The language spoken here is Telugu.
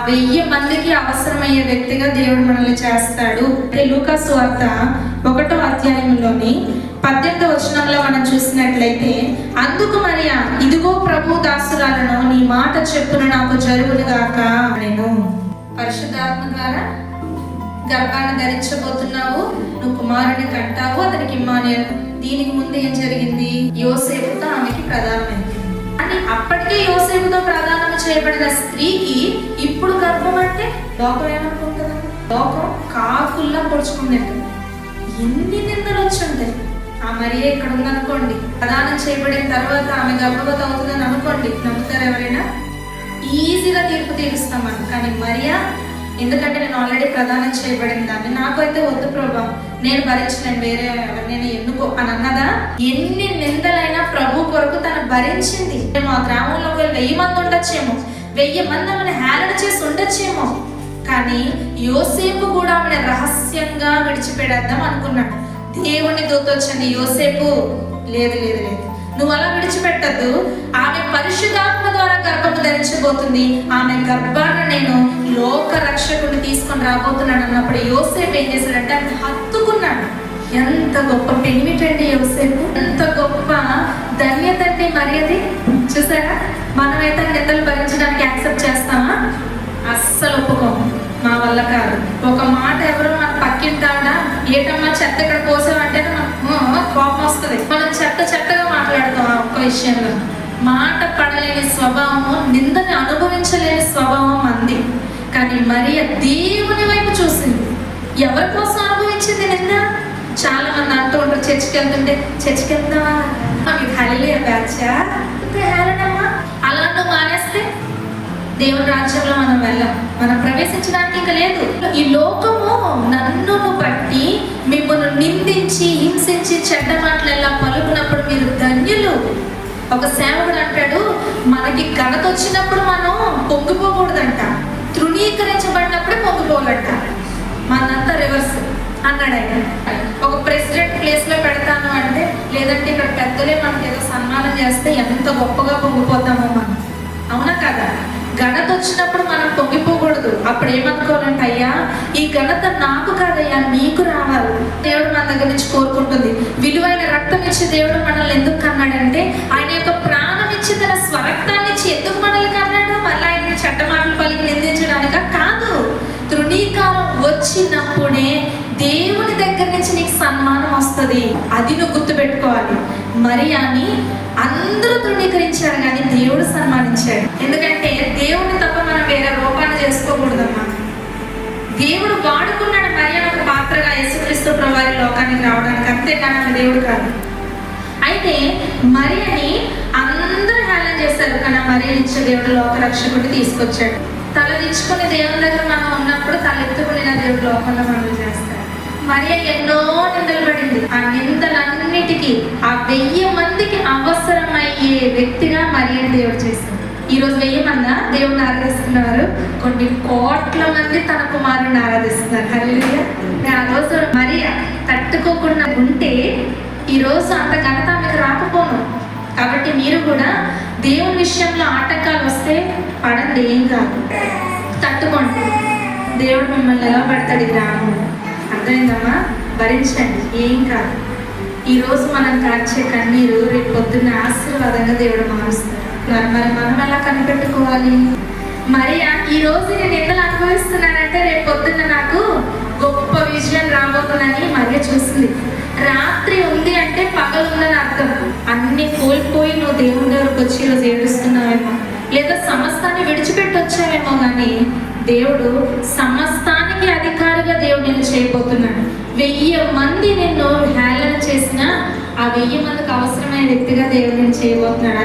1000 మందికి అవసరమయ్యే వ్యక్తిగా దేవుడు మనల్ని చేస్తాడు. లూకా సువార్త 1వ అధ్యాయంలోని 18వ వచనంలో మనం చూసినట్లయితే, అందుకు మరియా, ఇదిగో ప్రభు దాసురాలను, నీ మాట చెప్పున నాకు జరుగునుగాక నేను. పరిశుద్ధాత్మ ద్వారా గర్భాన్ని ధరించబోతున్నావు, నువ్వు కుమారుని కంటావు, అతనికి ఇమ్మానుయేల్. దీనికి ముందు ఏం జరిగింది? యోసేపుతో ఆమెకి ప్రదానమైంది. అని అప్పటికే యోసేపుతో ప్రదానం చేయబడిన స్త్రీకి ఇప్పుడు గర్భం అంటే లోకం ఏమనుకుంటుందా? లోకం కాకుల్లా పొడుచుకుందంట. ఎన్ని నిందలు వచ్చుంటాయి. ఆ మరియా ఇక్కడ ఉందనుకోండి, ప్రదానం చేయబడిన తర్వాత ఆమె గర్భవతి అవుతుందని అనుకోండి, నమ్ముతారు ఎవరైనా? ఈజీగా తీర్పు తీరుస్తాం మనం. కానీ మరియా, ఎందుకంటే నేను ఆల్రెడీ ప్రదానం చేయబడిన దాన్ని, నాకు అయితే వద్దు ప్రభా, నేను భరించలేను, వేరే ఎవరినైనా ఎన్నుకో అని అన్నదా? ఎన్ని నిందలైనా ప్రభు కొరకు తను భరించింది. మేము ఆ గ్రామంలో 1000 మంది ఉండొచ్చేమో, 1000 మంది ఆమెను హేళన చేసి ఉండొచ్చేమో, కానీ యోసేపు కూడా ఆమెను రహస్యంగా విడిచిపెడేద్దాం అనుకున్నాడు. దేవుని దూత వచ్చింది, యోసేపు లేదు లేదు లేదు, నువ్వు అలా విడిచిపెట్టద్దు, ఆమె పరిశుద్ధాత్మ ద్వారా గర్భము ధరించబోతుంది, ఆమె గర్భాన్ని నేను లోక రక్షకుడిని తీసుకొని రాబోతున్నాను అన్నప్పుడు యోసేపు ఏం చేశాడంటే ఆయన హత్తుకున్నాడు. ఎంత గొప్ప పెనిమిటండి యోసేపు, ఎంత గొప్ప ధన్యత అండి మరియది. చూసారా? మనమైతే నిందలు భరించడానికి యాక్సెప్ట్ చేస్తామా? అస్సలు ఒప్పుకోము, మా వల్ల కాదు. ఒక మాట ఎవరో మన పక్కింటాడా, ఏటమ్మా చెత్త ఇక్కడ కోసామంటే కోపం వస్తుంది. మనం చెత్తగా మాట్లాడుతాం ఆ ఒక్క విషయంలో. మాట పడలేని స్వభావము, నిందని అనుభవించలేని స్వభావం అంది. కానీ మరియా దేవుని వైపు చూసింది. ఎవరి కోసం అనుభవించింది నింద? చాలా మంది అంటూ ఉంటారు, చర్చికి వెళ్తుంటే, చర్చికి వెళ్తావా, మీకు హల్లెలూయా బ్యాచా, హేళనమ్మా, అలా నువ్వు మానేస్తే దేవుని రాజ్యంలో మనం వెళ్ళాం, మనం ప్రవేశించడానికి ఇంకా లేదు. ఈ లోకము నన్ను బట్టి మిమ్మల్ని నిందించి హింసించి చెడ్డ మాటలెల్లా పలుకున్నప్పుడు మీరు ధన్యులు. ఒక సేవకుడు అంటాడు, మనకి ఘనత వచ్చినప్పుడు మనం పొంగిపోకూడదంట, తృణీకరించబడినప్పుడే పొంగిపోవాలంట. మనంతా రివర్స్ అన్నాడు ఆయన. ఒక ప్రెసిడెంట్ ప్లేస్ లో పెడతాను అంటే, లేదంటే ఇక్కడ పెద్దలే మనకి ఏదో సన్మానం చేస్తే ఎంత గొప్పగా పొంగిపోతామో మనం. అవునా కదా? ఘనత వచ్చినప్పుడు మనం పొంగిపోకూడదు. అప్పుడు ఏమనుకోవాలంటే, అయ్యా ఈ ఘనత నాకు కాదయ్యా, నీకు రావాలి. దేవుడు మన దగ్గర నుంచి కోరుకుంటుంది. విలువైన రక్తం ఇచ్చి దేవుడు మనల్ని ఎందుకు కన్నాడంటే, ఆయన యొక్క ప్రాణం ఇచ్చి తన స్వరక్తాన్ని ఇచ్చి ఎందుకు మనల్ని కన్నాడు? మళ్ళీ ఆయన చట్టమాటలు పలికి నిందించడానిక కాదు. తృణీకారం వచ్చినప్పుడే దేవుని దగ్గర నుంచి నీకు సన్మానం వస్తుంది. అది నువ్వు గుర్తుపెట్టుకోవాలి. మరియాని అందరూ తృణీకరించారు, కానీ దేవుడు సన్మానించాడు. ఎందుకంటే దేవుని తప్ప మనం వేరే రూపాన్ని చేసుకోకూడదమ్మా. దేవుడు వాడుకున్నాడు మరియాని ఒక పాత్రగా యేసుక్రీస్తు ప్రభువారి లోకానికి రావడానికి, అంతేకాని ఆమె దేవుడు కాదు. అయితే మరియాని అందరూ హేళన చేశారు, కానీ మరియాని ఇచ్చే దేవుడు లోక రక్షకుడిని తీసుకొచ్చాడు. తల దించుకుని దేవుని దగ్గర మనం ఉన్నప్పుడు తలెత్తుకుని దేవుడు లోకంలో మనం చేస్తాడు. మరియా ఎన్నో నిందలు పడింది. ఆ నిందలన్నిటికీ ఆ 1000 మందికి అవసరమయ్యే వ్యక్తిగా మరియాని దేవుడు చేశాడు. ఈరోజు 1000 మంది దేవుడిని ఆరాధిస్తున్నారు, కొన్ని కోట్ల మంది తన కుమారుని ఆరాధిస్తున్నారు. హల్లెలూయా. ఆ రోజు మరియా తట్టుకోకుండా ఉంటే ఈరోజు అంత ఘనత ఆమెకు రాకపోను. కాబట్టి మీరు కూడా దేవుని విషయంలో ఆటంకాలు వస్తే పడండి, ఏం కాదు, తట్టుకోండి. దేవుడు మిమ్మల్ని ఎలా పడతాడు ఈ గ్రామంలో. అర్థమైందమ్మా? భరించండి, ఏం కాదు. ఈరోజు మనం కార్చే కన్నీరు రేపు పొద్దున్న ఆశీర్వాదంగా దేవుడు మారుస్తాడు. మరి మనం ఎలా కనిపెట్టుకోవాలి? మరియా ఈ రోజు నేను నిందలు అనుభవిస్తున్నానంటే రేపు పొద్దున్న నాకు గొప్ప విజయం రాబోతుందని మరియా చూసింది. రాత్రి ఉంది అంటే పగలు ఉందని అర్థం. అన్ని కోల్పోయి నువ్వు దేవుని దగ్గరకు వచ్చి ఈరోజు ఏడుస్తున్నావేమో, లేదా సమస్తాన్ని విడిచిపెట్టి వచ్చావేమో, కానీ దేవుడు సమస్తానికి అధికారిగా దేవుడు నిన్ను చేయబోతున్నాడు. 1000 మంది నిన్ను హేళన చేసినా ఆ 1000 మందికి అవసరమైన వ్యక్తిగా దేవుడు నిన్ను చేయబోతున్నాడు.